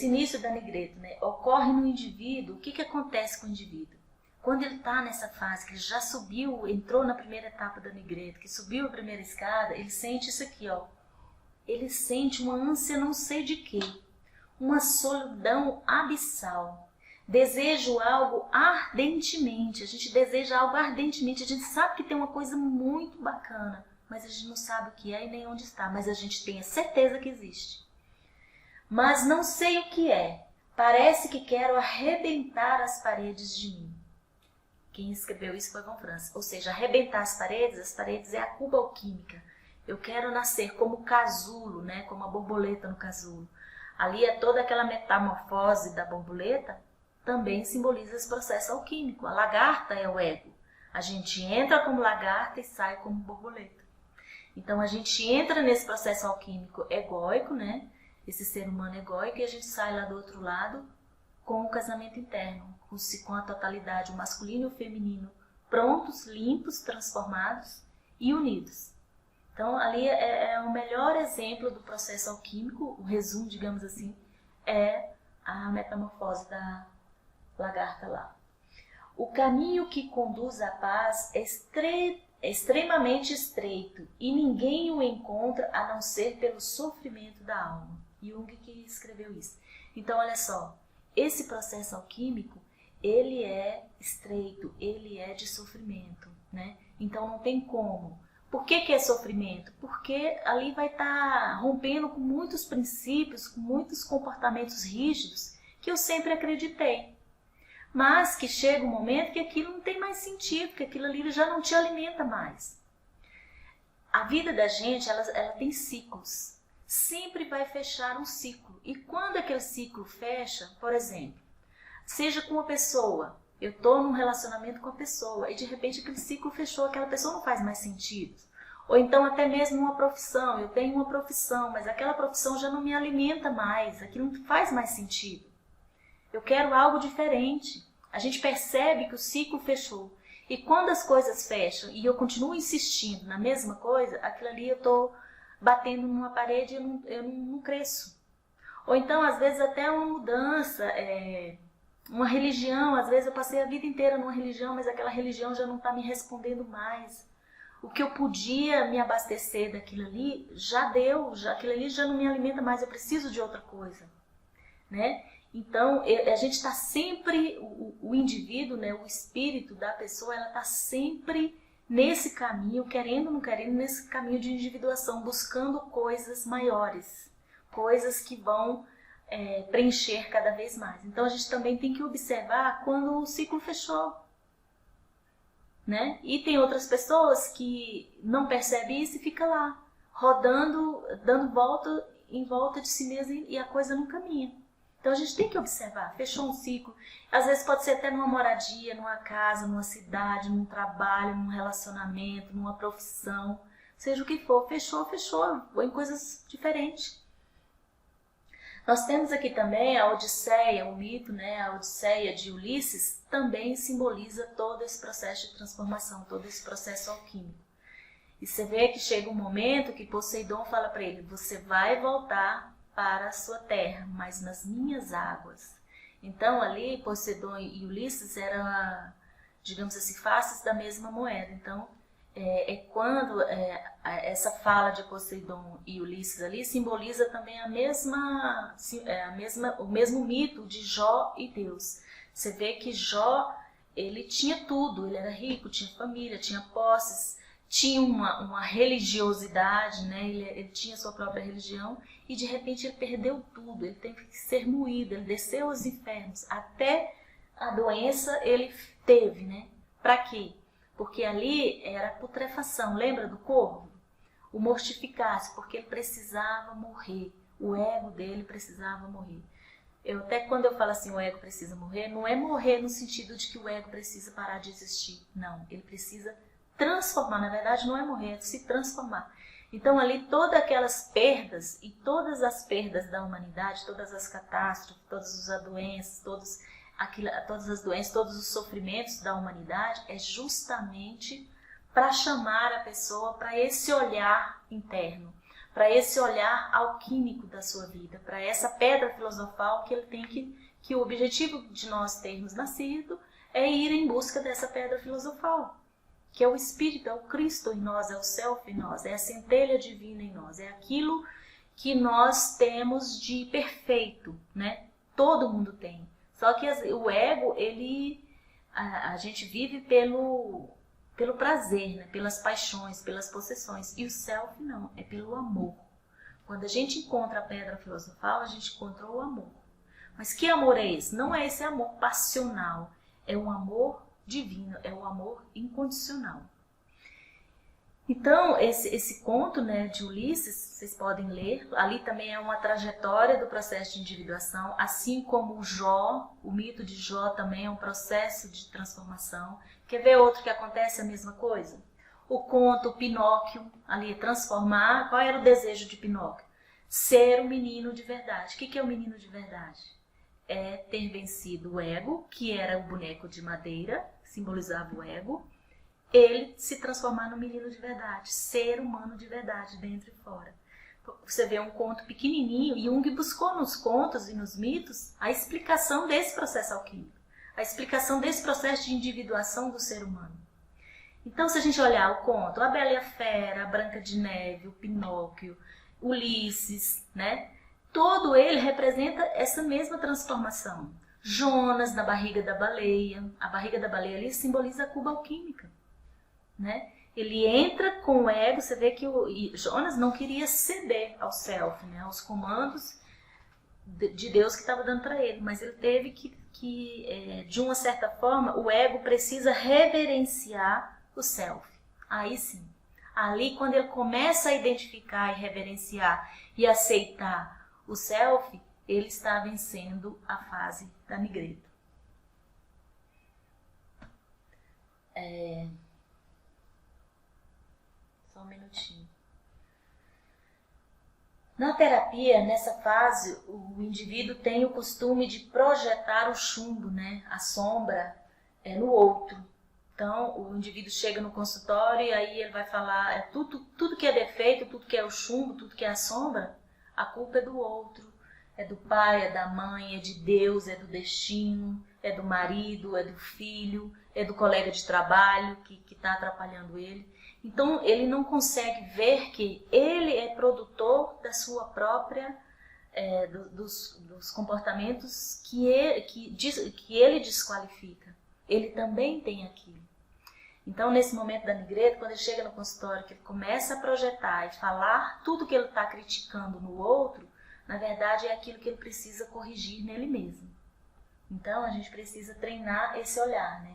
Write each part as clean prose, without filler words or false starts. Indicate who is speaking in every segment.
Speaker 1: esse início da Nigredo, né, ocorre no indivíduo. O que acontece com o indivíduo? Quando ele está nessa fase, que ele já subiu, entrou na primeira etapa da Nigredo, que subiu a primeira escada, ele sente isso aqui, ó. Ele sente uma ânsia não sei de quê, uma solidão abissal. Desejo algo ardentemente, a gente deseja algo ardentemente, a gente sabe que tem uma coisa muito bacana, mas a gente não sabe o que é e nem onde está, mas a gente tem a certeza que existe. Mas não sei o que é, parece que quero arrebentar as paredes de mim. Quem escreveu isso foi Von Franz, ou seja, arrebentar as paredes é a cuba alquímica. Eu quero nascer como o casulo, né? Como a borboleta no casulo. Ali é toda aquela metamorfose da borboleta, também simboliza esse processo alquímico. A lagarta é o ego. A gente entra como lagarta e sai como borboleta. Então a gente entra nesse processo alquímico egóico, né? Esse ser humano egóico, e a gente sai lá do outro lado com o casamento interno, com a totalidade, o masculino e o feminino, prontos, limpos, transformados e unidos. Então, ali é o melhor exemplo do processo alquímico, o resumo, digamos assim, é a metamorfose da lagarta lá. O caminho que conduz à paz é extremamente estreito e ninguém o encontra a não ser pelo sofrimento da alma. Jung que escreveu isso. Então, olha só, esse processo alquímico, ele é estreito, ele é de sofrimento, né? Então não tem como. Por que é sofrimento? Porque ali vai estar rompendo com muitos princípios, com muitos comportamentos rígidos que eu sempre acreditei. Mas que chega um momento que aquilo não tem mais sentido, que aquilo ali já não te alimenta mais. A vida da gente, ela tem ciclos. Sempre vai fechar um ciclo. E quando aquele ciclo fecha, por exemplo, seja com uma pessoa, eu estou num relacionamento com a pessoa e de repente aquele ciclo fechou, aquela pessoa não faz mais sentido. Ou então até mesmo uma profissão, eu tenho uma profissão, mas aquela profissão já não me alimenta mais, aquilo não faz mais sentido. Eu quero algo diferente. A gente percebe que o ciclo fechou. E quando as coisas fecham e eu continuo insistindo na mesma coisa, aquilo ali eu estou batendo numa parede e eu não cresço. Ou então, às vezes, até uma mudança, uma religião. Às vezes eu passei a vida inteira numa religião, mas aquela religião já não está me respondendo mais. O que eu podia me abastecer daquilo ali já deu, aquilo ali já não me alimenta mais, eu preciso de outra coisa, né? Então, a gente está sempre, o indivíduo, né, o espírito da pessoa, ela está sempre nesse caminho, querendo ou não querendo, nesse caminho de individuação, buscando coisas maiores, coisas que vão preencher cada vez mais. Então, a gente também tem que observar quando o ciclo fechou, né? E tem outras pessoas que não percebem isso e fica lá, rodando, dando volta em volta de si mesma e a coisa não caminha. Então a gente tem que observar, fechou um ciclo, às vezes pode ser até numa moradia, numa casa, numa cidade, num trabalho, num relacionamento, numa profissão, seja o que for, fechou, ou em coisas diferentes. Nós temos aqui também a Odisseia, o mito, né? A Odisseia de Ulisses também simboliza todo esse processo de transformação, todo esse processo alquímico. E você vê que chega um momento que Poseidon fala para ele, você vai voltar para a sua terra, mas nas minhas águas. Então ali Poseidon e Ulisses eram, digamos assim, faces da mesma moeda. Então quando essa fala de Poseidon e Ulisses ali simboliza também o mesmo mito de Jó e Deus. Você vê que Jó, ele tinha tudo, ele era rico, tinha família, tinha posses, tinha uma religiosidade, né? Ele tinha sua própria religião e de repente ele perdeu tudo, ele teve que ser moído, ele desceu aos infernos, até a doença ele teve, né? Para quê? Porque ali era a putrefação, lembra do corvo? O mortificar-se, porque ele precisava morrer, o ego dele precisava morrer. Até quando eu falo assim, o ego precisa morrer, não é morrer no sentido de que o ego precisa parar de existir, não, ele precisa transformar, na verdade não é morrer, é se transformar. Então ali todas aquelas perdas e todas as perdas da humanidade, todas as catástrofes, todas as doenças, todos os sofrimentos da humanidade é justamente para chamar a pessoa para esse olhar interno, para esse olhar alquímico da sua vida, para essa pedra filosofal que ele tem que o objetivo de nós termos nascido é ir em busca dessa pedra filosofal, que é o Espírito, é o Cristo em nós, é o Self em nós, é a centelha divina em nós, é aquilo que nós temos de perfeito, né? Todo mundo tem. Só que o ego, a gente vive pelo prazer, né? Pelas paixões, pelas possessões. E o Self não, é pelo amor. Quando a gente encontra a pedra filosofal, a gente encontrou o amor. Mas que amor é esse? Não é esse amor passional, é um amor divino, é um amor incondicional. Então, esse conto, né, de Ulisses, vocês podem ler, ali também é uma trajetória do processo de individuação, assim como o Jó, o mito de Jó também é um processo de transformação. Quer ver outro que acontece a mesma coisa? O conto Pinóquio, ali, transformar, qual era o desejo de Pinóquio? Ser um menino de verdade. O que é o menino de verdade? É ter vencido o ego, que era o boneco de madeira, que simbolizava o ego, ele se transformar no menino de verdade, ser humano de verdade, dentro e fora. Você vê um conto pequenininho, e Jung buscou nos contos e nos mitos a explicação desse processo alquímico, a explicação desse processo de individuação do ser humano. Então, se a gente olhar o conto, a Bela e a Fera, a Branca de Neve, o Pinóquio, Ulisses, né? Todo ele representa essa mesma transformação. Jonas na barriga da baleia, a barriga da baleia ali simboliza a cuba alquímica. Né? Ele entra com o ego, você vê que Jonas não queria ceder ao self, né? Aos comandos de Deus que estava dando para ele, mas ele teve que de uma certa forma, o ego precisa reverenciar o self. Aí sim, ali quando ele começa a identificar e reverenciar e aceitar o self, ele está vencendo a fase da Nigreta. Só um minutinho. Na terapia, nessa fase, o indivíduo tem o costume de projetar o chumbo, né? A sombra no outro. Então, o indivíduo chega no consultório e aí ele vai falar tudo que é defeito, tudo que é o chumbo, tudo que é a sombra, a culpa é do outro. É do pai, é da mãe, é de Deus, é do destino, é do marido, é do filho, é do colega de trabalho que está atrapalhando ele. Então, ele não consegue ver que ele é produtor da sua própria, dos comportamentos que ele desqualifica. Ele também tem aquilo. Então, nesse momento da Nigreta, quando ele chega no consultório, que ele começa a projetar e falar tudo que ele está criticando no outro, na verdade é aquilo que ele precisa corrigir nele mesmo. Então, a gente precisa treinar esse olhar, né?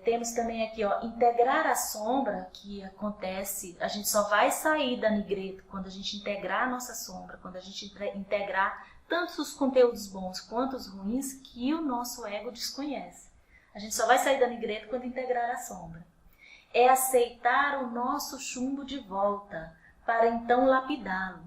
Speaker 1: Temos também aqui, integrar a sombra, que acontece, a gente só vai sair da Nigreta quando a gente integrar a nossa sombra, quando a gente integrar tanto os conteúdos bons quanto os ruins que o nosso ego desconhece. A gente só vai sair da Nigreta quando integrar a sombra. É aceitar o nosso chumbo de volta, para então lapidá-lo.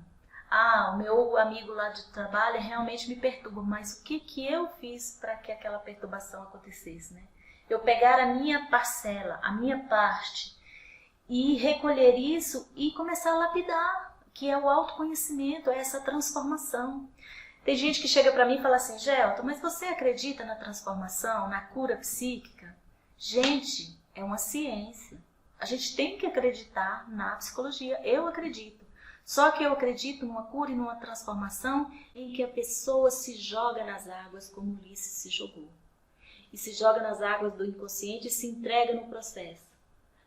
Speaker 1: O meu amigo lá de trabalho realmente me perturba, mas o que eu fiz para que aquela perturbação acontecesse, né? Eu pegar a minha parcela, a minha parte, e recolher isso e começar a lapidar, que é o autoconhecimento, é essa transformação. Tem gente que chega para mim e fala assim, Gelton, mas você acredita na transformação, na cura psíquica? Gente, é uma ciência. A gente tem que acreditar na psicologia, eu acredito. Só que eu acredito numa cura e numa transformação em que a pessoa se joga nas águas como Ulisses se jogou. E se joga nas águas do inconsciente e se entrega no processo.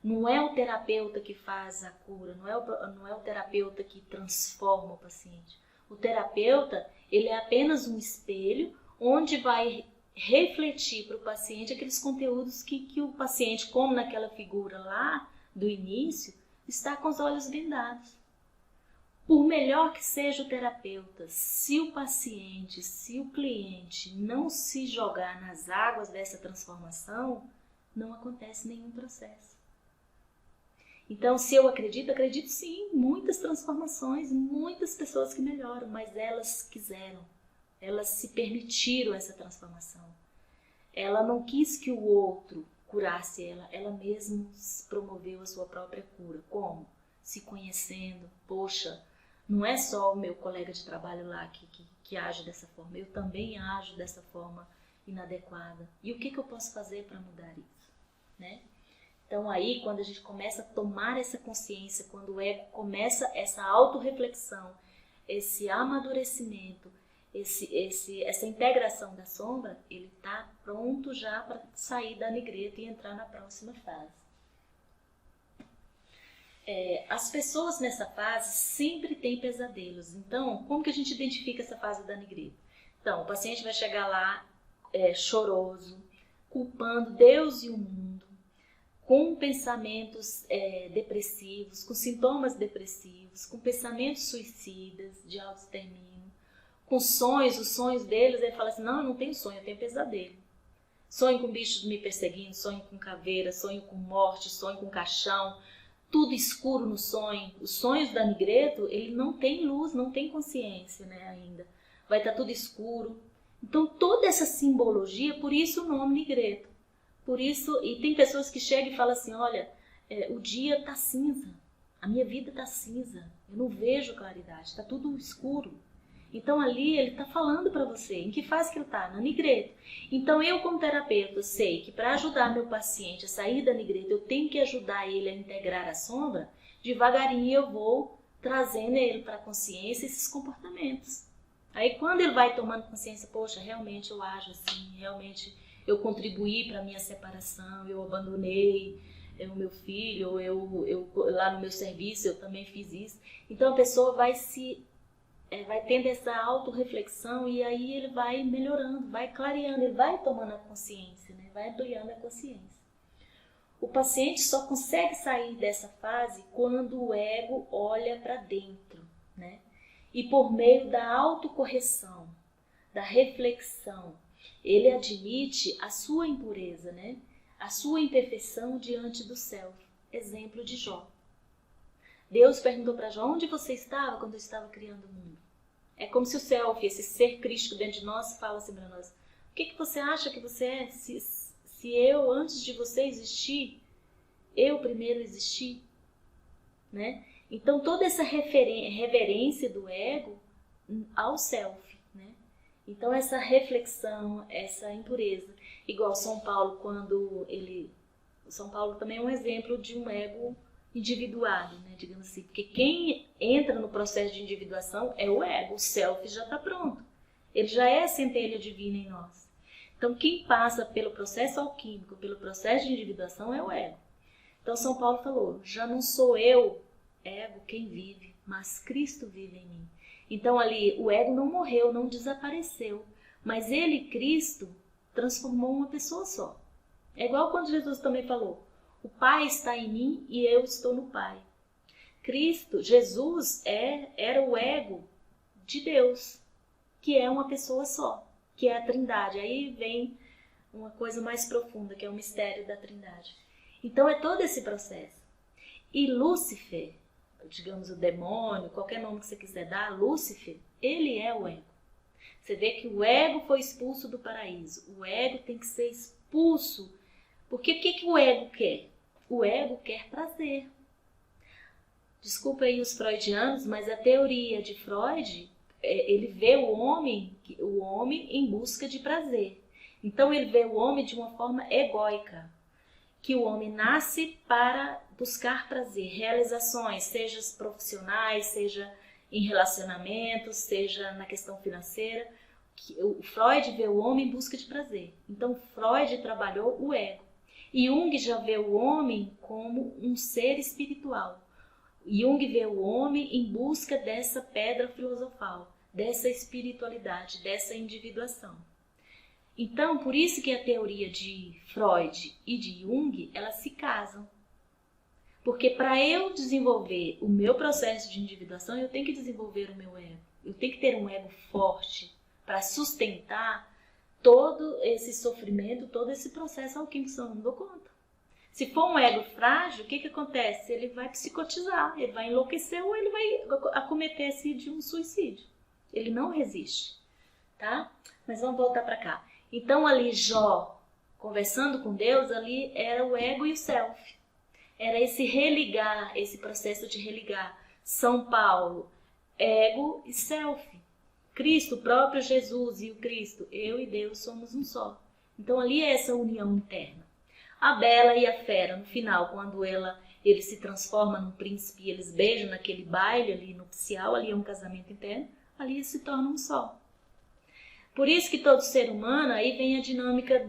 Speaker 1: Não é o terapeuta que faz a cura, não é o terapeuta que transforma o paciente. O terapeuta, ele é apenas um espelho onde vai refletir para o paciente aqueles conteúdos que o paciente, como naquela figura lá do início, está com os olhos vendados. Por melhor que seja o terapeuta, se o paciente, se o cliente não se jogar nas águas dessa transformação, não acontece nenhum processo. Então, se eu acredito sim, muitas transformações, muitas pessoas que melhoram, mas elas quiseram, elas se permitiram essa transformação. Ela não quis que o outro curasse ela mesma promoveu a sua própria cura. Como? se conhecendo. Poxa, não é só o meu colega de trabalho lá que age dessa forma, eu também ajo dessa forma inadequada. E o que eu posso fazer para mudar isso, né? Então aí, quando a gente começa a tomar essa consciência, quando o ego começa essa autorreflexão, esse amadurecimento, essa integração da sombra, ele está pronto já para sair da nigreta e entrar na próxima fase. As pessoas nessa fase sempre têm pesadelos. Então, como que a gente identifica essa fase da nigreta? Então, o paciente vai chegar lá choroso, culpando Deus e o mundo, com pensamentos depressivos, com sintomas depressivos, com pensamentos suicidas, de autoextermínio, com sonhos, os sonhos deles, ele fala assim, não, eu não tenho sonho, eu tenho pesadelo. Sonho com bichos me perseguindo, sonho com caveira, sonho com morte, sonho com caixão, tudo escuro no sonho. Os sonhos da nigreto, ele não tem luz, não tem consciência, né, ainda. Vai estar tudo escuro. Então, toda essa simbologia, por isso o nome nigreto. Por isso, e tem pessoas que chegam e falam assim, olha, o dia está cinza, a minha vida está cinza, eu não vejo claridade, está tudo escuro. Então ali ele está falando para você, em que fase que ele está? Na nigreta. Então eu como terapeuta sei que para ajudar meu paciente a sair da nigreta, eu tenho que ajudar ele a integrar a sombra, devagarinho eu vou trazendo ele para a consciência esses comportamentos. Aí quando ele vai tomando consciência, poxa, realmente eu ajo assim, realmente eu contribuí para a minha separação, eu abandonei o meu filho, eu lá no meu serviço eu também fiz isso. Então a pessoa vai tendo essa autorreflexão e aí ele vai melhorando, vai clareando, ele vai tomando a consciência, né? Vai ampliando a consciência. O paciente só consegue sair dessa fase quando o ego olha para dentro, né? E por meio da autocorreção, da reflexão, ele admite a sua impureza, né? A sua imperfeição diante do self. Exemplo de Jó. Deus perguntou para Jó, onde você estava quando eu estava criando o mundo? É como se o self, esse ser crístico dentro de nós, fala assim para nós, o que você acha que você é? Se eu, antes de você existir, eu primeiro existi, né? Então toda essa reverência do ego ao self, né? Então essa reflexão, essa impureza, igual São Paulo, São Paulo também é um exemplo de um ego individuado, né, digamos assim, porque quem entra no processo de individuação é o ego, o self já está pronto, ele já é a centelha divina em nós. Então quem passa pelo processo alquímico, pelo processo de individuação é o ego. Então São Paulo falou, já não sou eu, ego, quem vive, mas Cristo vive em mim. Então ali o ego não morreu, não desapareceu, mas ele, Cristo, transformou uma pessoa só. É igual quando Jesus também falou, o Pai está em mim e eu estou no Pai. Cristo, Jesus, era o ego de Deus, que é uma pessoa só, que é a Trindade. Aí vem uma coisa mais profunda, que é o mistério da Trindade. Então é todo esse processo. E Lúcifer, digamos o demônio, qualquer nome que você quiser dar, Lúcifer, ele é o ego. Você vê que o ego foi expulso do paraíso. O ego tem que ser expulso. Porque o que o ego quer? O ego quer prazer. Desculpa aí os freudianos, mas a teoria de Freud, ele vê o homem em busca de prazer. Então ele vê o homem de uma forma egóica, que o homem nasce para buscar prazer, realizações, seja profissionais, seja em relacionamentos, seja na questão financeira. O Freud vê o homem em busca de prazer. Então Freud trabalhou o ego. E Jung já vê o homem como um ser espiritual. Jung vê o homem em busca dessa pedra filosofal, dessa espiritualidade, dessa individuação. Então, por isso que a teoria de Freud e de Jung, elas se casam. Porque para eu desenvolver o meu processo de individuação, eu tenho que desenvolver o meu ego. Eu tenho que ter um ego forte para sustentar todo esse sofrimento, todo esse processo alquímico que eu não dou conta. Se for um ego frágil, o que acontece? Ele vai psicotizar, ele vai enlouquecer ou ele vai acometer-se de um suicídio. Ele não resiste, tá? Mas vamos voltar para cá. Então ali Jó, conversando com Deus, ali era o ego e o self. era esse religar, esse processo de religar São Paulo, ego e self. Cristo, o próprio Jesus e o Cristo, eu e Deus somos um só. Então ali é essa união interna. A Bela e a Fera, no final, quando ele se transforma num príncipe e eles beijam naquele baile ali nupcial, ali é um casamento interno, ali eles se tornam um só. Por isso que todo ser humano, aí vem a dinâmica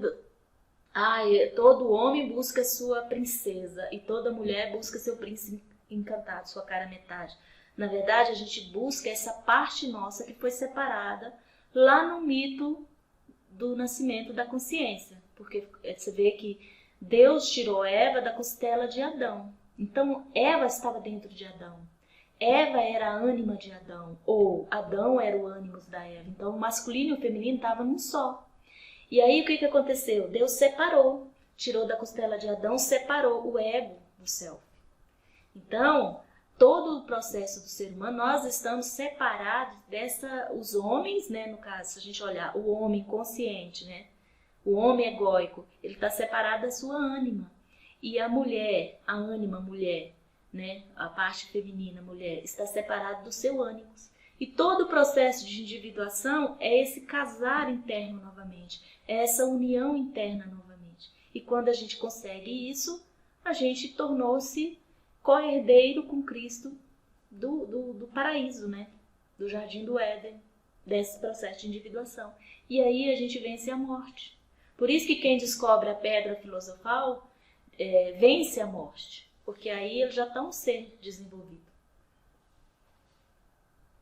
Speaker 1: todo homem busca sua princesa e toda mulher busca seu príncipe encantado, sua cara metade. Na verdade, a gente busca essa parte nossa que foi separada lá no mito do nascimento da consciência. Porque você vê que Deus tirou Eva da costela de Adão. Então, Eva estava dentro de Adão. Eva era a ânima de Adão, ou Adão era o ânimos da Eva. Então, o masculino e o feminino estavam num só. E aí, o que aconteceu? Deus separou, tirou da costela de Adão, separou o ego do self. Então, todo o processo do ser humano, nós estamos separados os homens, né, no caso, se a gente olhar, o homem consciente, né, o homem egóico, ele está separado da sua ânima. E a mulher, a ânima mulher, né, a parte feminina mulher, está separada do seu ânimos. E todo o processo de individuação é esse casar interno novamente, é essa união interna novamente. E quando a gente consegue isso, a gente tornou-se co-herdeiro com Cristo do paraíso, né? Do jardim do Éden, desse processo de individuação. E aí a gente vence a morte. Por isso que quem descobre a pedra filosofal vence a morte, porque aí ele já está um ser desenvolvido.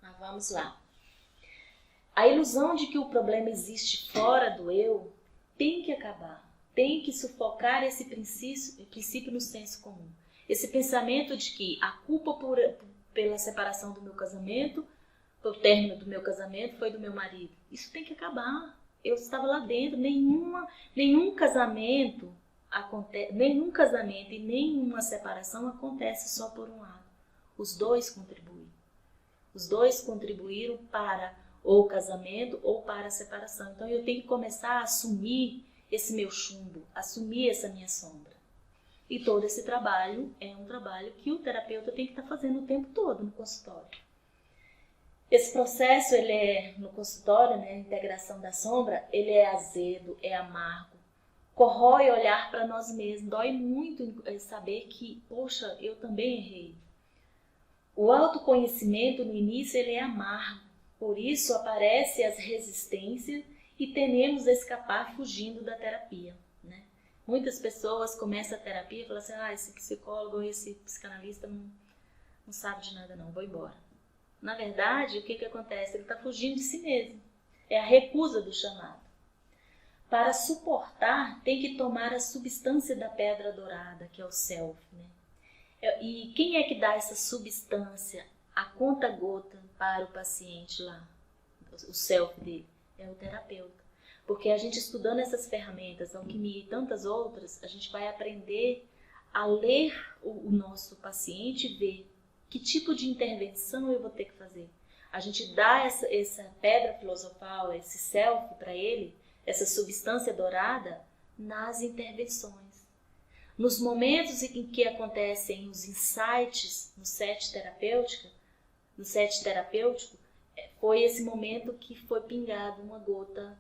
Speaker 1: Mas vamos lá. A ilusão de que o problema existe fora do eu tem que acabar, tem que sufocar esse princípio no senso comum. Esse pensamento de que a culpa pela separação do meu casamento, pelo término do meu casamento, foi do meu marido. Isso tem que acabar. Eu estava lá dentro, nenhum casamento e nenhuma separação acontece só por um lado. Os dois contribuem. Os dois contribuíram para ou o casamento ou para a separação. Então eu tenho que começar a assumir esse meu chumbo, assumir essa minha sombra. E todo esse trabalho é um trabalho que o terapeuta tem que estar fazendo o tempo todo no consultório. Esse processo, no consultório, né, a integração da sombra, ele é azedo, é amargo, corrói olhar para nós mesmos, dói muito saber que, poxa, eu também errei. O autoconhecimento no início ele é amargo, por isso aparecem as resistências e tememos a escapar fugindo da terapia. Né? Muitas pessoas começam a terapia e falam assim, esse psicólogo, esse psicanalista não sabe de nada não, vou embora. Na verdade, o que acontece? Ele está fugindo de si mesmo. É a recusa do chamado. Para suportar, tem que tomar a substância da pedra dourada, que é o self. Né? E quem é que dá essa substância, a conta-gota, para o paciente lá? O self dele? É o terapeuta. Porque a gente estudando essas ferramentas, alquimia e tantas outras, a gente vai aprender a ler o nosso paciente e ver que tipo de intervenção eu vou ter que fazer. A gente dá essa pedra filosofal, esse self para ele, essa substância dourada, nas intervenções. Nos momentos em que acontecem os insights no set terapêutico, foi esse momento que foi pingado uma gota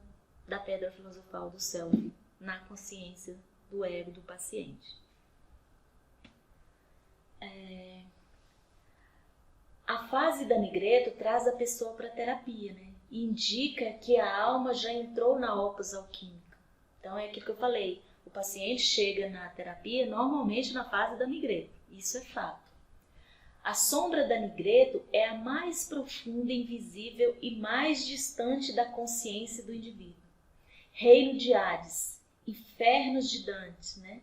Speaker 1: da pedra filosofal do self na consciência do ego do paciente. A fase da Nigredo traz a pessoa para a terapia, né? E indica que a alma já entrou na opus alquímica. Então é aquilo que eu falei, o paciente chega na terapia normalmente na fase da Nigredo, isso é fato. A sombra da Nigredo é a mais profunda, invisível e mais distante da consciência do indivíduo. Reino de Hades, infernos de Dante, né?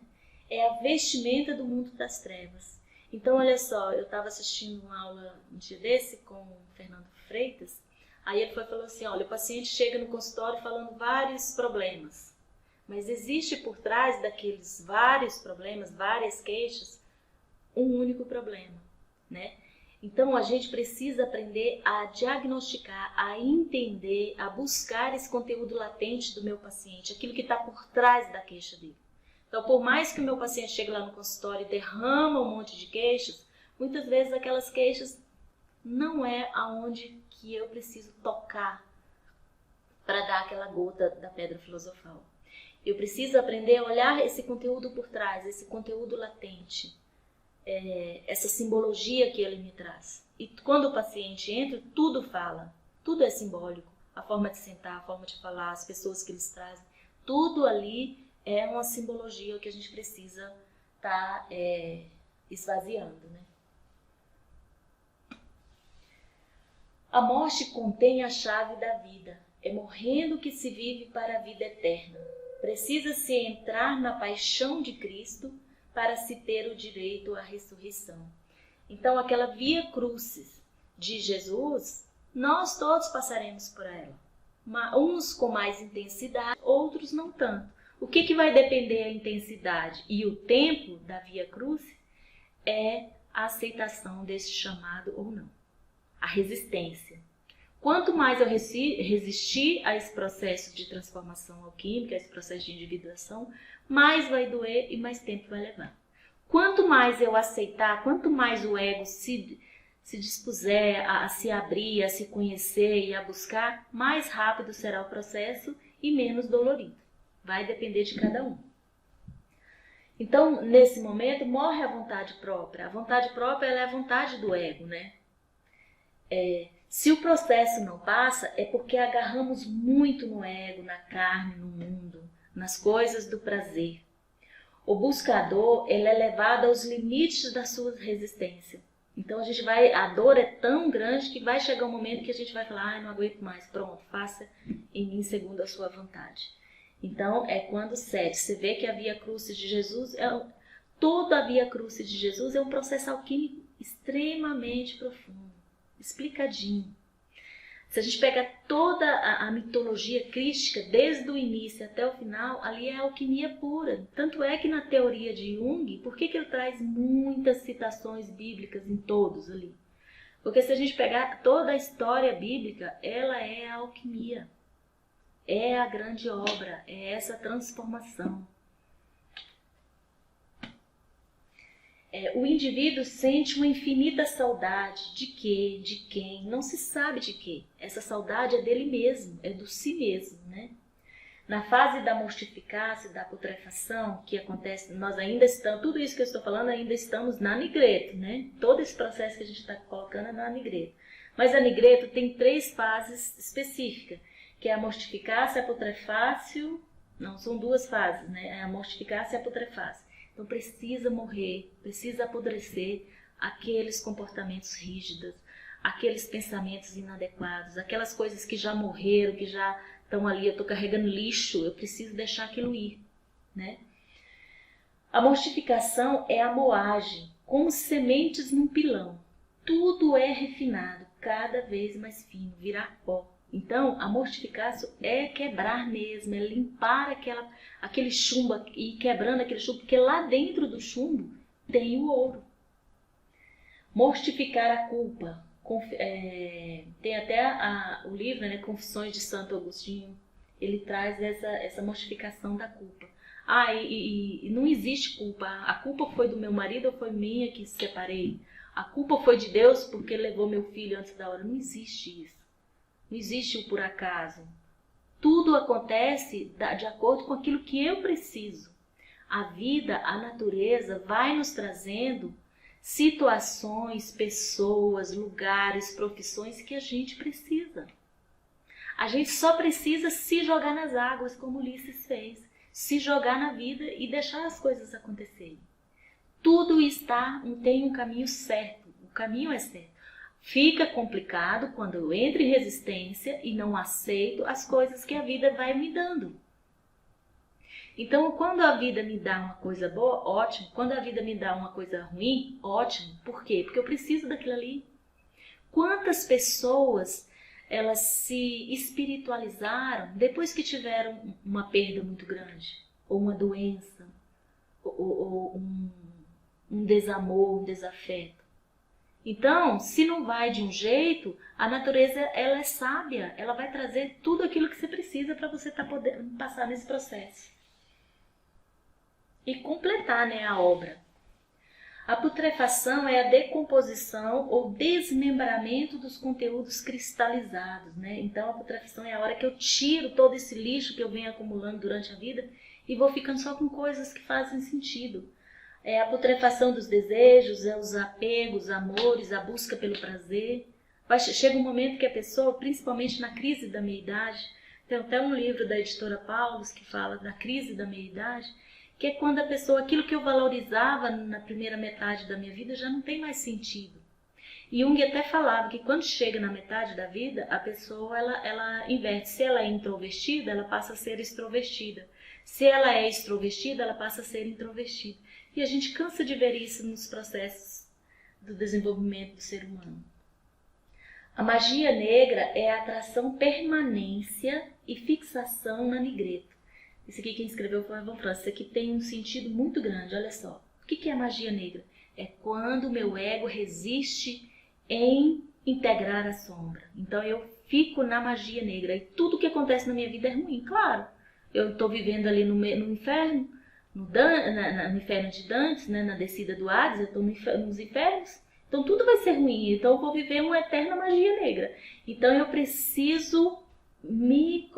Speaker 1: É a vestimenta do mundo das trevas. Então, olha só, eu estava assistindo uma aula um dia desse com o Fernando Freitas, aí ele falou assim, olha, o paciente chega no consultório falando vários problemas, mas existe por trás daqueles vários problemas, várias queixas, um único problema, né? Então, a gente precisa aprender a diagnosticar, a entender, a buscar esse conteúdo latente do meu paciente, aquilo que está por trás da queixa dele. Então, por mais que o meu paciente chegue lá no consultório e derrama um monte de queixas, muitas vezes aquelas queixas não é aonde que eu preciso tocar para dar aquela gota da pedra filosofal. Eu preciso aprender a olhar esse conteúdo por trás, esse conteúdo latente, essa simbologia que ele me traz. E quando o paciente entra, tudo fala, tudo é simbólico. A forma de sentar, a forma de falar, as pessoas que eles trazem, tudo ali é uma simbologia que a gente precisa estar esvaziando, né? A morte contém a chave da vida. É morrendo que se vive para a vida eterna. Precisa-se entrar na paixão de Cristo para se ter o direito à ressurreição. Então, aquela via crucis de Jesus, nós todos passaremos por ela. Uns com mais intensidade, outros não tanto. O que vai depender a intensidade e o tempo da via crucis é a aceitação desse chamado ou não. A resistência. Quanto mais eu resistir a esse processo de transformação alquímica, a esse processo de individuação, mais vai doer e mais tempo vai levar. Quanto mais eu aceitar, quanto mais o ego se dispuser a se abrir, a se conhecer e a buscar, mais rápido será o processo e menos dolorido. Vai depender de cada um. Então, nesse momento, morre a vontade própria. A vontade própria ela é a vontade do ego, né? Se o processo não passa, é porque agarramos muito no ego, na carne, no mundo, nas coisas do prazer. O buscador, ele é levado aos limites da sua resistência. Então a dor é tão grande que vai chegar um momento que a gente vai falar, não aguento mais, pronto, faça em mim segundo a sua vontade. Então é quando cede. Você vê que a via crucis de Jesus, toda a via crucis de Jesus é um processo alquímico extremamente profundo, explicadinho. Se a gente pega toda a mitologia crística, desde o início até o final, ali é alquimia pura. Tanto é que na teoria de Jung, por que ele traz muitas citações bíblicas em todos ali? Porque se a gente pegar toda a história bíblica, ela é a alquimia. É a grande obra, é essa transformação. O indivíduo sente uma infinita saudade. De quê? De quem? Não se sabe de quê. Essa saudade é dele mesmo, é do si mesmo, né? Na fase da mortificácia, da putrefação, que acontece, nós ainda estamos, tudo isso que eu estou falando, ainda estamos na nigreto, né? Todo esse processo que a gente está colocando é na nigreto. Mas a nigreto tem 3 fases específicas, que é a mortificácia, a putrefácio, não, são 2 fases, né? É a mortificácia e a putrefácio. Então precisa morrer, precisa apodrecer aqueles comportamentos rígidos, aqueles pensamentos inadequados, aquelas coisas que já morreram, que já estão ali, eu estou carregando lixo, eu preciso deixar aquilo ir, né? A mortificação é a moagem, como sementes num pilão. Tudo é refinado, cada vez mais fino, virar pó. Então, a mortificação é quebrar mesmo, é limpar aquele chumbo e quebrando aquele chumbo, porque lá dentro do chumbo tem o ouro. Mortificar a culpa. Tem até o livro, né, Confissões de Santo Agostinho, ele traz essa mortificação da culpa. E não existe culpa. A culpa foi do meu marido ou foi minha que se separei? A culpa foi de Deus porque levou meu filho antes da hora. Não existe isso. Não existe o por acaso. Tudo acontece de acordo com aquilo que eu preciso. A vida, a natureza vai nos trazendo situações, pessoas, lugares, profissões que a gente precisa. A gente só precisa se jogar nas águas, como Ulisses fez. Se jogar na vida e deixar as coisas acontecerem. Tudo tem um caminho certo. O caminho é certo. Fica complicado quando eu entro em resistência e não aceito as coisas que a vida vai me dando. Então, quando a vida me dá uma coisa boa, ótimo. Quando a vida me dá uma coisa ruim, ótimo. Por quê? Porque eu preciso daquilo ali. Quantas pessoas elas se espiritualizaram depois que tiveram uma perda muito grande? Ou uma doença? Ou um desamor, um desafeto? Então, se não vai de um jeito, a natureza ela é sábia, ela vai trazer tudo aquilo que você precisa para você podendo passar nesse processo. e completar, né, a obra. A putrefação é a decomposição ou desmembramento dos conteúdos cristalizados, né? Então a putrefação é a hora que eu tiro todo esse lixo que eu venho acumulando durante a vida e vou ficando só com coisas que fazem sentido. É a putrefação dos desejos, é os apegos, amores, a busca pelo prazer. Chega um momento que a pessoa, principalmente na crise da meia-idade, tem até um livro da editora Paulus que fala da crise da meia-idade, que é quando a pessoa, aquilo que eu valorizava na primeira metade da minha vida já não tem mais sentido. E Jung até falava que quando chega na metade da vida, a pessoa ela inverte. Se ela é introvertida, ela passa a ser extrovertida. Se ela é extrovertida, ela passa a ser introvertida. E a gente cansa de ver isso nos processos do desenvolvimento do ser humano. A magia negra é a atração, permanência e fixação na nigreto. Isso aqui quem escreveu foi o Evan Francis. Isso aqui tem um sentido muito grande, olha só. O que é a magia negra? É quando o meu ego resiste em integrar a sombra. Então eu fico na magia negra e tudo que acontece na minha vida é ruim, claro. Eu estou vivendo ali no inferno, no inferno de Dantes, né, na descida do Hades, eu estou nos infernos. Então tudo vai ser ruim, então eu vou viver uma eterna magia negra. Então eu preciso me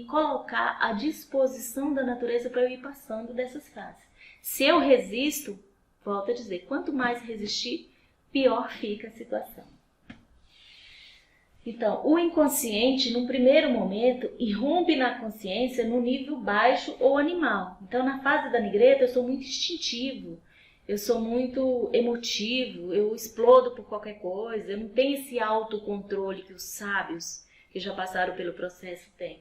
Speaker 1: colocar à disposição da natureza para eu ir passando dessas fases. Se eu resisto, volto a dizer, quanto mais resistir, pior fica a situação. Então, o inconsciente, num primeiro momento, irrompe na consciência no nível baixo ou animal. Então, na fase da nigreta, eu sou muito instintivo, eu sou muito emotivo, eu explodo por qualquer coisa, eu não tenho esse autocontrole que os sábios que já passaram pelo processo têm.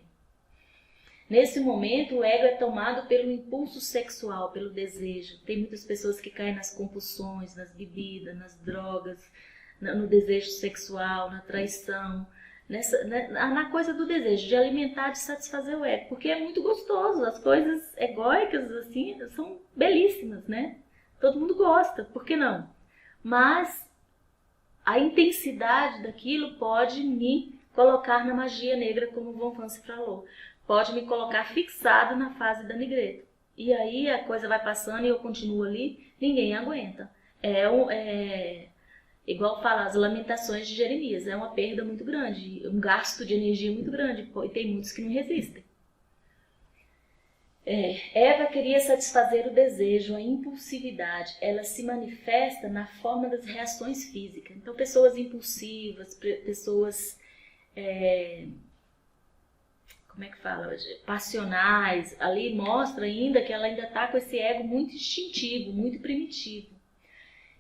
Speaker 1: Nesse momento, o ego é tomado pelo impulso sexual, pelo desejo. Tem muitas pessoas que caem nas compulsões, nas bebidas, nas drogas, no desejo sexual, na traição, na coisa do desejo, de alimentar, de satisfazer o ego. Porque é muito gostoso, as coisas egóicas assim, são belíssimas, né? Todo mundo gosta, por que não? Mas a intensidade daquilo pode me colocar na magia negra, como o Von Franz falou. Pode me colocar fixado na fase da nigreta. E aí a coisa vai passando e eu continuo ali, ninguém aguenta. Igual fala as lamentações de Jeremias, é uma perda muito grande, um gasto de energia muito grande, e tem muitos que não resistem. Eva queria satisfazer o desejo, a impulsividade, ela se manifesta na forma das reações físicas. Então pessoas impulsivas, pessoas... como é que fala? Passionais, ali mostra ainda que ela ainda está com esse ego muito instintivo, muito primitivo.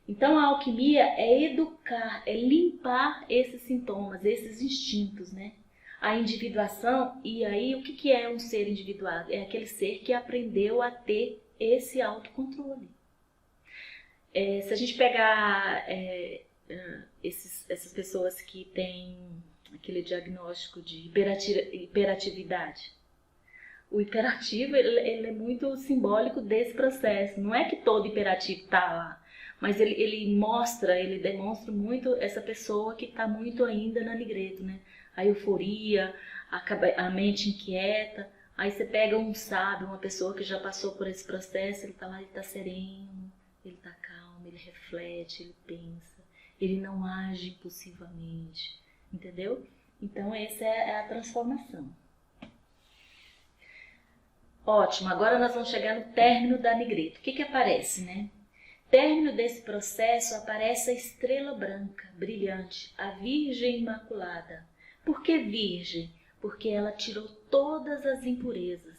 Speaker 1: Então a alquimia é educar, é limpar esses sintomas, esses instintos, né? A individuação, e aí o que é um ser individuado? É aquele ser que aprendeu a ter esse autocontrole. Se a gente pegar essas pessoas que têm aquele diagnóstico de hiperatividade, o hiperativo ele é muito simbólico desse processo. Não é que todo hiperativo está lá, mas ele demonstra muito essa pessoa que está muito ainda na nigreto, né? A euforia, a mente inquieta. Aí você pega um sábio, uma pessoa que já passou por esse processo, ele está lá, ele está sereno, ele está calmo, ele reflete, ele pensa, ele não age impulsivamente, entendeu? Então essa é a transformação. Ótimo, agora nós vamos chegar no término da nigreta. O que aparece, né? Término desse processo aparece a estrela branca, brilhante, a Virgem Imaculada. Por que virgem? Porque ela tirou todas as impurezas.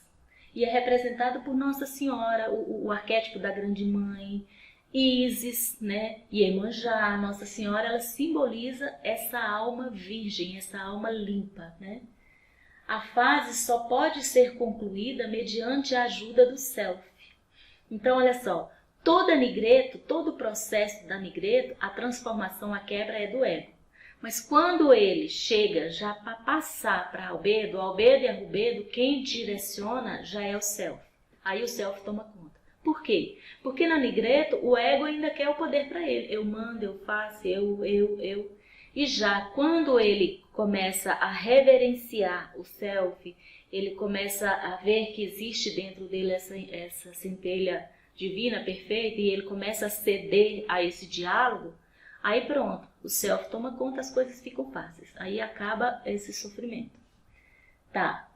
Speaker 1: E é representado por Nossa Senhora, o arquétipo da Grande Mãe, Ísis, né? Iemanjá, Nossa Senhora, ela simboliza essa alma virgem, essa alma limpa, né? A fase só pode ser concluída mediante a ajuda do self. Então, olha só, todo o processo da nigreto, a transformação, a quebra é do ego. Mas quando ele chega já para passar para albedo e a rubedo, quem direciona já é o self. Aí o self toma conta. Por quê? Porque na nigreto o ego ainda quer o poder para ele. Eu mando, eu faço, eu. E já quando ele começa a reverenciar o self, ele começa a ver que existe dentro dele essa centelha divina, perfeita, e ele começa a ceder a esse diálogo, aí pronto, o self toma conta, as coisas ficam fáceis. Aí acaba esse sofrimento. Tá.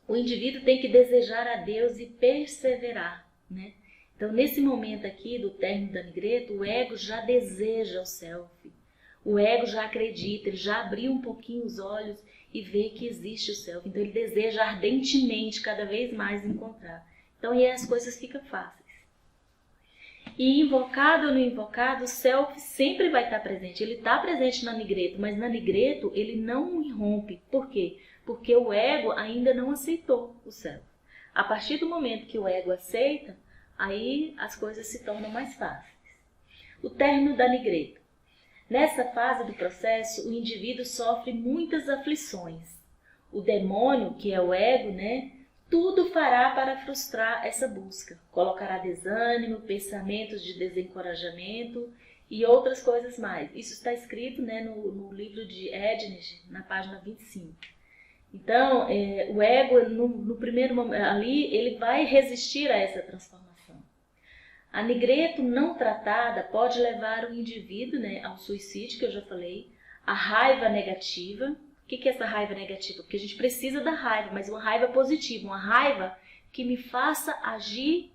Speaker 1: O indivíduo tem que desejar a Deus e perseverar, né? Então, nesse momento aqui do término da Nigreto, o ego já deseja o self. O ego já acredita, ele já abriu um pouquinho os olhos e vê que existe o self. Então, ele deseja ardentemente, cada vez mais, encontrar. Então, aí as coisas ficam fáceis. E invocado ou não invocado, o self sempre vai estar presente. Ele está presente na Nigreto, mas na Nigreto ele não irrompe. Por quê? Porque o ego ainda não aceitou o self. A partir do momento que o ego aceita, aí as coisas se tornam mais fáceis. O término da Nigreto. Nessa fase do processo, o indivíduo sofre muitas aflições. O demônio, que é o ego, né, tudo fará para frustrar essa busca. Colocará desânimo, pensamentos de desencorajamento e outras coisas mais. Isso está escrito, né, no livro de Ednich, na página 25. Então, o ego, no primeiro momento, ali, ele vai resistir a essa transformação. A Nigreto não tratada pode levar o indivíduo, né, ao suicídio, que eu já falei, a raiva negativa. O que é essa raiva negativa? Porque a gente precisa da raiva, mas uma raiva positiva, uma raiva que me faça agir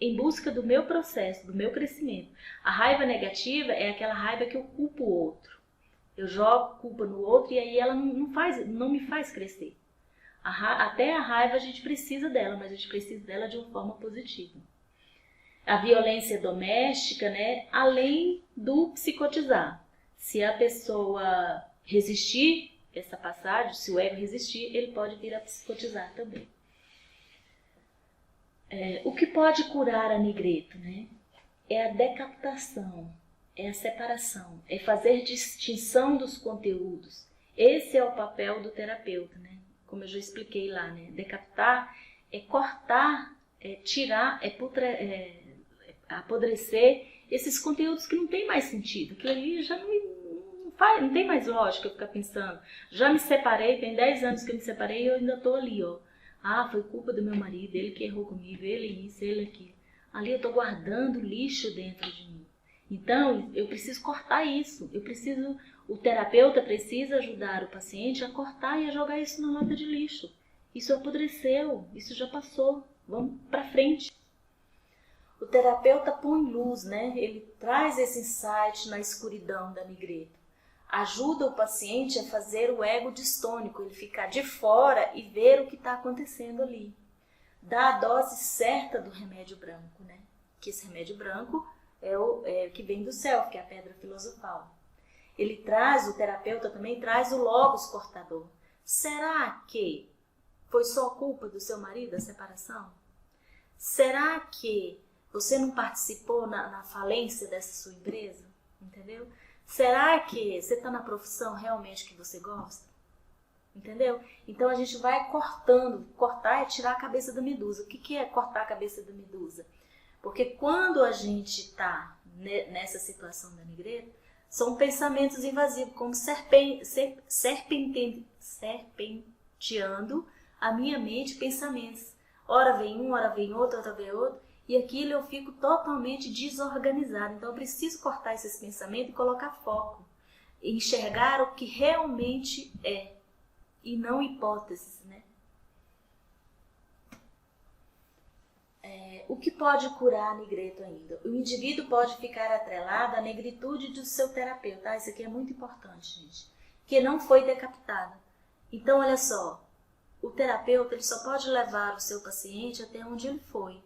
Speaker 1: em busca do meu processo, do meu crescimento. A raiva negativa é aquela raiva que eu culpo o outro. Eu jogo culpa no outro e aí ela não me faz crescer. Até a raiva a gente precisa dela, mas a gente precisa dela de uma forma positiva. A violência doméstica, né, além do psicotizar. Se a pessoa resistir essa passagem, se o ego resistir, ele pode vir a psicotizar também. O que pode curar a Nigreto, né? É a decapitação, é a separação, é fazer distinção dos conteúdos. Esse é o papel do terapeuta, né? Como eu já expliquei lá, né? Decapitar é cortar, é tirar, apodrecer esses conteúdos que não tem mais sentido. Aquilo ali já não tem mais lógica eu ficar pensando. Já me separei, tem 10 anos que eu me separei e eu ainda estou ali, ó. Ah, foi culpa do meu marido, ele que errou comigo, ele isso, ele aquilo. Ali eu estou guardando lixo dentro de mim. Então, eu preciso cortar isso. O terapeuta precisa ajudar o paciente a cortar e a jogar isso na lata de lixo. Isso apodreceu, isso já passou, vamos para frente. O terapeuta põe luz, né? Ele traz esse insight na escuridão da Nigreto. Ajuda o paciente a fazer o ego distônico, ele ficar de fora e ver o que está acontecendo ali. Dá a dose certa do remédio branco, né? Que esse remédio branco é o que vem do self, que é a pedra filosofal. O terapeuta também traz o logos cortador. Será que foi só culpa do seu marido a separação? Será que você não participou na falência dessa sua empresa? Entendeu? Será que você está na profissão realmente que você gosta? Entendeu? Então a gente vai cortando. Cortar é tirar a cabeça da medusa. O que é cortar a cabeça da medusa? Porque quando a gente está nessa situação da Nigreto, são pensamentos invasivos, como serpenteando a minha mente pensamentos. Ora vem um, ora vem outro, ora vem outro. E aquilo eu fico totalmente desorganizada. Então eu preciso cortar esses pensamentos e colocar foco. Enxergar o que realmente é. E não hipóteses, né? O que pode curar a Nigreto ainda? O indivíduo pode ficar atrelado à negritude do seu terapeuta. Isso aqui é muito importante, gente. Que não foi decapitado. Então, olha só. O terapeuta ele só pode levar o seu paciente até onde ele foi.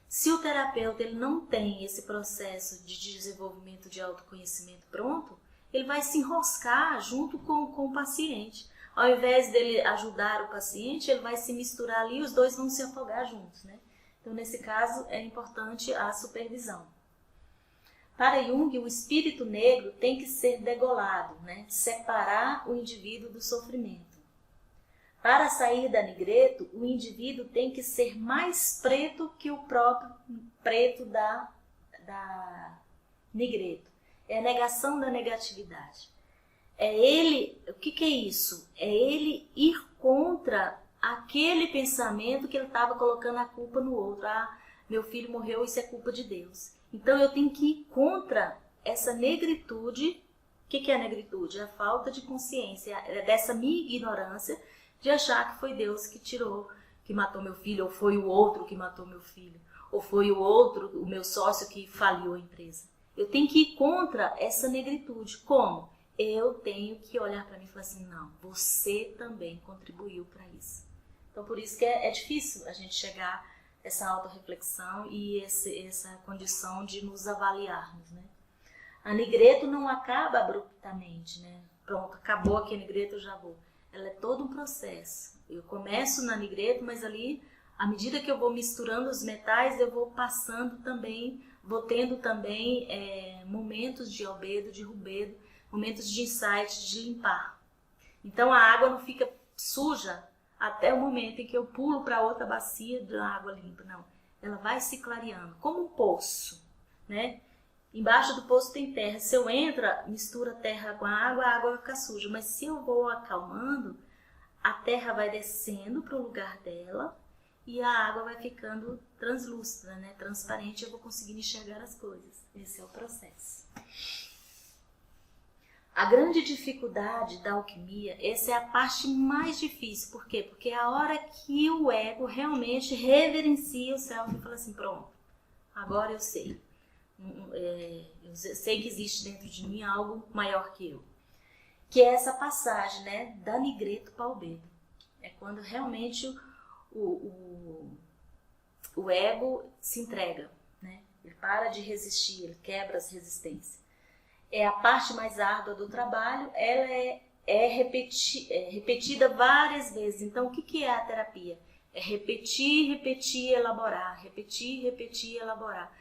Speaker 1: Se o terapeuta ele não tem esse processo de desenvolvimento de autoconhecimento pronto, ele vai se enroscar junto com o paciente. Ao invés dele ajudar o paciente, ele vai se misturar ali e os dois vão se afogar juntos, né? Então, nesse caso, é importante a supervisão. Para Jung, o espírito negro tem que ser degolado, né? Separar o indivíduo do sofrimento. Para sair da Nigreto, o indivíduo tem que ser mais preto que o próprio preto da Nigreto. É a negação da negatividade. O que é isso? É ele ir contra aquele pensamento que ele estava colocando a culpa no outro. Ah, meu filho morreu, isso é culpa de Deus. Então eu tenho que ir contra essa negritude. O que é a negritude? É a falta de consciência, é dessa minha ignorância de achar que foi Deus que tirou, que matou meu filho, ou foi o outro que matou meu filho, ou foi o outro, o meu sócio que faliu a empresa. Eu tenho que ir contra essa negritude. Como? Eu tenho que olhar para mim e falar assim, não, você também contribuiu para isso. Então por isso que é difícil a gente chegar a essa autorreflexão e essa condição de nos avaliarmos, né? A Nigreto não acaba abruptamente, né? Pronto, acabou aqui a Nigreto, eu já vou. Ela é todo um processo. Eu começo na Nigreto, mas ali, à medida que eu vou misturando os metais, eu vou passando também, vou tendo também momentos de albedo, de rubedo, momentos de insight, de limpar. Então a água não fica suja até o momento em que eu pulo para outra bacia da água limpa. Não, ela vai se clareando, como um poço, né? Embaixo do poço tem terra. Se eu entro, mistura terra com a água vai ficar suja. Mas se eu vou acalmando, a terra vai descendo para o lugar dela e a água vai ficando translúcida, né? Transparente, eu vou conseguindo enxergar as coisas. Esse é o processo. A grande dificuldade da alquimia, essa é a parte mais difícil. Por quê? Porque é a hora que o ego realmente reverencia o self e fala assim, pronto, agora eu sei. Eu sei que existe dentro de mim algo maior que eu. Que é essa passagem, né, da Nigreto para o albedo. É quando realmente o ego se entrega, né? Ele para de resistir, ele quebra as resistências. É a parte mais árdua do trabalho, ela é repetida várias vezes. Então, o que é a terapia? É repetir, repetir, elaborar. Repetir, repetir, elaborar.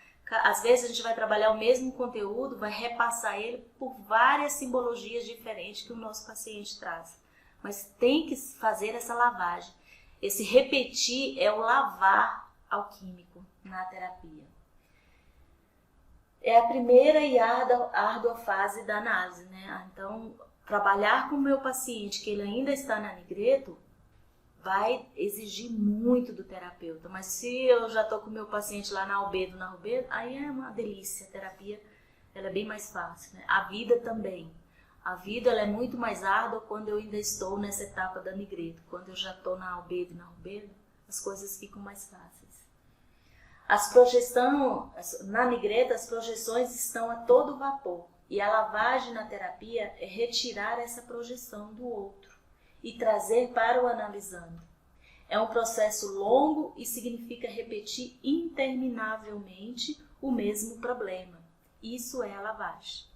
Speaker 1: Às vezes a gente vai trabalhar o mesmo conteúdo, vai repassar ele por várias simbologias diferentes que o nosso paciente traz. Mas tem que fazer essa lavagem. Esse repetir é o lavar alquímico na terapia. É a primeira e árdua fase da análise, né? Então, trabalhar com o meu paciente, que ele ainda está na Nigreto, vai exigir muito do terapeuta. Mas se eu já estou com o meu paciente lá na albedo, aí é uma delícia. A terapia ela é bem mais fácil, né? A vida também. A vida ela é muito mais árdua quando eu ainda estou nessa etapa da Nigreto. Quando eu já estou na albedo, as coisas ficam mais fáceis. Na Nigreto, as projeções estão a todo vapor. E a lavagem na terapia é retirar essa projeção do outro e trazer para o analisando. É um processo longo e significa repetir interminavelmente o mesmo problema. Isso é a lavagem.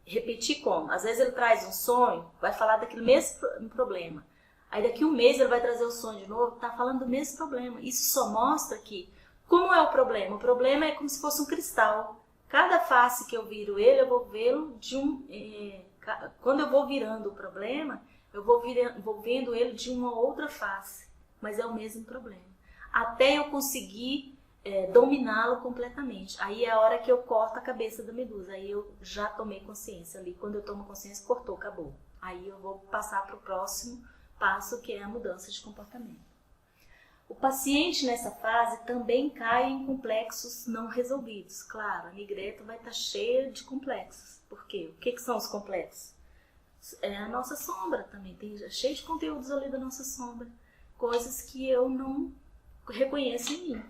Speaker 1: Repetir como? Às vezes ele traz um sonho, vai falar daquele mesmo problema. Aí daqui um mês ele vai trazer o sonho de novo, está falando do mesmo problema. Isso só mostra que, como é o problema? O problema é como se fosse um cristal. Cada face que eu viro ele, eu vou vê-lo quando eu vou virando o problema, eu vou vendo ele de uma outra face, mas é o mesmo problema. Até eu conseguir dominá-lo completamente. Aí é a hora que eu corto a cabeça da medusa. Aí eu já tomei consciência ali. Quando eu tomo consciência, cortou, acabou. Aí eu vou passar para o próximo passo, que é a mudança de comportamento. O paciente nessa fase também cai em complexos não resolvidos. Claro, a Nigreto vai estar cheia de complexos. Por quê? O que são os complexos? É a nossa sombra também, tem cheio de conteúdos ali da nossa sombra, coisas que eu não reconheço em mim.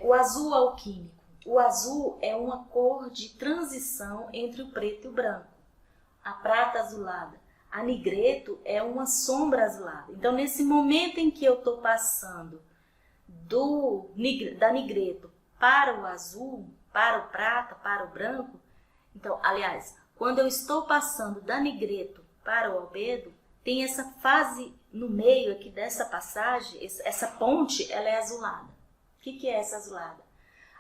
Speaker 1: O azul alquímico. O azul é uma cor de transição entre o preto e o branco. A prata azulada. A Nigreto é uma sombra azulada. Então, nesse momento em que eu estou passando da Nigreto para o azul, para o prata, para o branco, então, aliás, quando eu estou passando da Nigreto para o albedo, tem essa fase no meio aqui dessa passagem, essa ponte, ela é azulada. O que é essa azulada?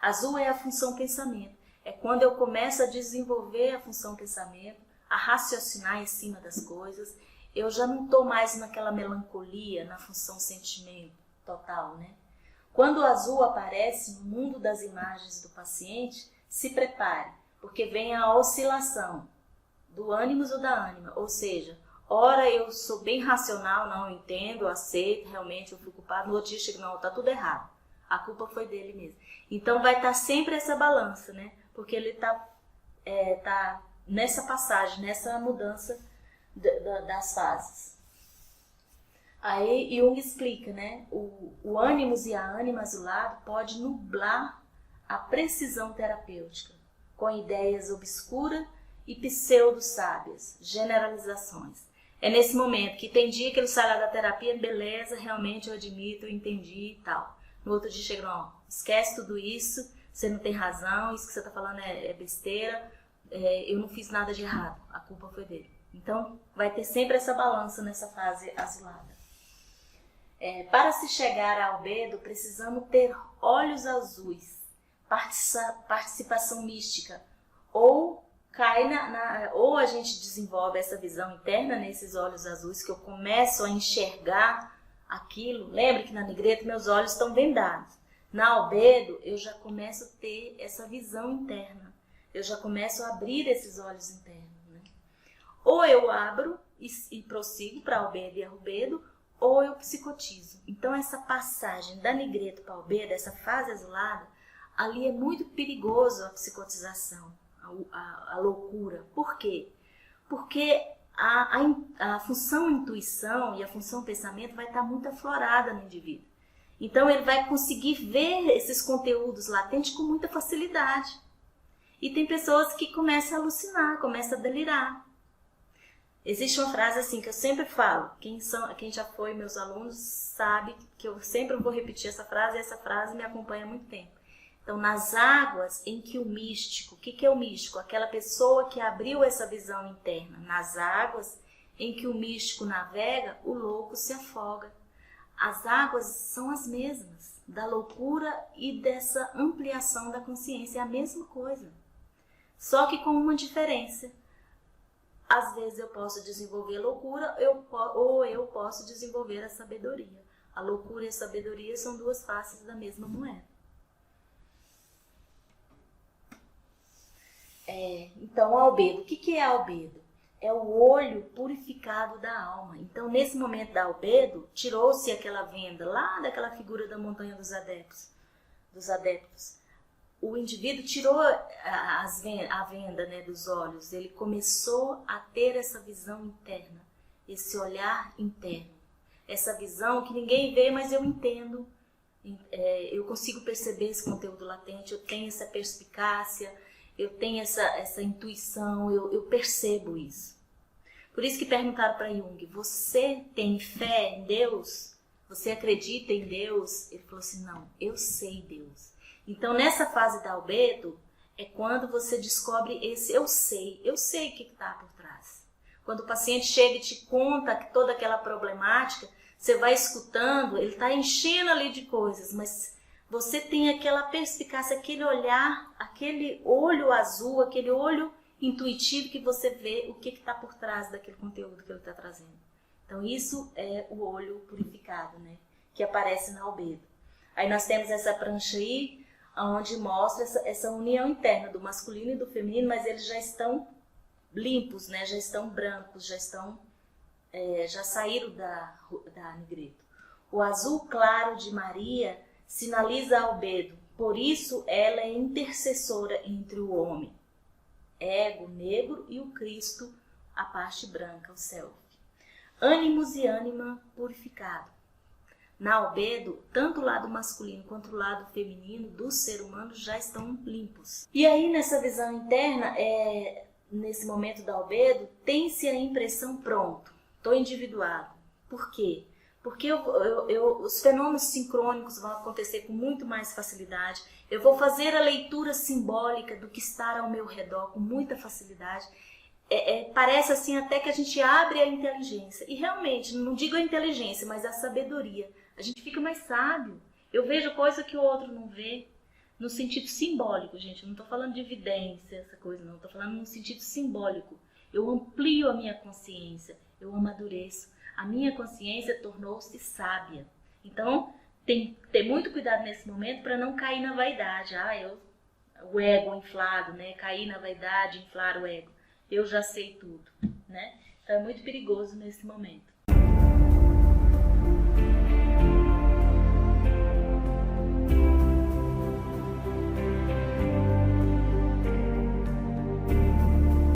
Speaker 1: Azul é a função pensamento. É quando eu começo a desenvolver a função pensamento, a raciocinar em cima das coisas. Eu já não estou mais naquela melancolia, na função sentimento total, né? Quando o azul aparece no mundo das imagens do paciente, se prepare, porque vem a oscilação do ânimos ou da ânima, ou seja, Ora eu sou bem racional, não entendo, aceito, realmente eu fui culpado. No outro dia chego, não, tá tudo errado. A culpa foi dele mesmo. Então vai estar sempre essa balança, né? Porque ele tá nessa passagem, nessa mudança das fases. Aí Jung explica, né? O ânimos e a ânima azulado pode nublar a precisão terapêutica com ideias obscuras e pseudo-sábias, generalizações. É nesse momento que tem dia que ele sai lá da terapia, beleza, realmente eu admito, eu entendi e tal. No outro dia chega, não, esquece tudo isso, você não tem razão, isso que você está falando é besteira, eu não fiz nada de errado, a culpa foi dele. Então vai ter sempre essa balança nessa fase azulada. Para se chegar ao albedo, precisamos ter olhos azuis, participação mística, ou ou a gente desenvolve essa visão interna nesses olhos azuis, que eu começo a enxergar aquilo. Lembre que na negreta meus olhos estão vendados. Na albedo eu já começo a ter essa visão interna, eu já começo a abrir esses olhos internos, né? Ou eu abro e prossigo para albedo e albedo, ou eu psicotizo. Então essa passagem da negreta para albedo, essa fase azulada, ali é muito perigoso a psicotização, a loucura. Por quê? Porque a função intuição e a função pensamento vai estar muito aflorada no indivíduo. Então ele vai conseguir ver esses conteúdos latentes com muita facilidade. E tem pessoas que começam a alucinar, começam a delirar. Existe uma frase assim que eu sempre falo, quem já foi meus alunos sabe que eu sempre vou repetir essa frase, e essa frase me acompanha há muito tempo. Então, nas águas em que o místico, o que é o místico? Aquela pessoa que abriu essa visão interna. Nas águas em que o místico navega, o louco se afoga. As águas são as mesmas, da loucura e dessa ampliação da consciência, é a mesma coisa. Só que com uma diferença. Às vezes eu posso desenvolver loucura ou eu posso desenvolver a sabedoria. A loucura e a sabedoria são duas faces da mesma moeda. Então, albedo. O que é albedo? É o olho purificado da alma. Então, nesse momento da albedo, tirou-se aquela venda lá daquela figura da montanha dos adeptos. O indivíduo tirou a venda, né, dos olhos. Ele começou a ter essa visão interna, esse olhar interno. Essa visão que ninguém vê, mas eu entendo. Eu consigo perceber esse conteúdo latente, eu tenho essa perspicácia, eu tenho essa intuição, eu percebo isso. Por isso que perguntaram para Jung, você tem fé em Deus? Você acredita em Deus? Ele falou assim, não, eu sei Deus. Então nessa fase da albedo é quando você descobre esse eu sei o que está por trás. Quando o paciente chega e te conta toda aquela problemática, você vai escutando, ele está enchendo ali de coisas, mas você tem aquela perspicácia, aquele olhar, aquele olho azul, aquele olho intuitivo que você vê o que está por trás daquele conteúdo que ele está trazendo. Então isso é o olho purificado, né? Que aparece na albedo. Aí nós temos essa prancha aí, onde mostra essa união interna do masculino e do feminino, mas eles já estão limpos, né? Já estão brancos, já saíram da negrito. O azul claro de Maria sinaliza a albedo, por isso ela é intercessora entre o homem, ego negro, e o Cristo, a parte branca, o self. Ânimos e ânima purificado. Na albedo, tanto o lado masculino quanto o lado feminino do ser humano já estão limpos. E aí nessa visão interna, nesse momento da albedo, tem-se a impressão pronto, estou individuado. Por quê? Porque os fenômenos sincrônicos vão acontecer com muito mais facilidade. Eu vou fazer a leitura simbólica do que está ao meu redor com muita facilidade. Parece assim até que a gente abre a inteligência. E realmente, não digo a inteligência, mas a sabedoria. A gente fica mais sábio. Eu vejo coisa que o outro não vê. No sentido simbólico, gente. Eu não estou falando de evidência, essa coisa não. Estou falando no sentido simbólico. Eu amplio a minha consciência. Eu amadureço. A minha consciência tornou-se sábia. Então, tem que ter muito cuidado nesse momento para não cair na vaidade. O ego inflado, né? Cair na vaidade, inflar o ego. Eu já sei tudo, né? Então é muito perigoso nesse momento.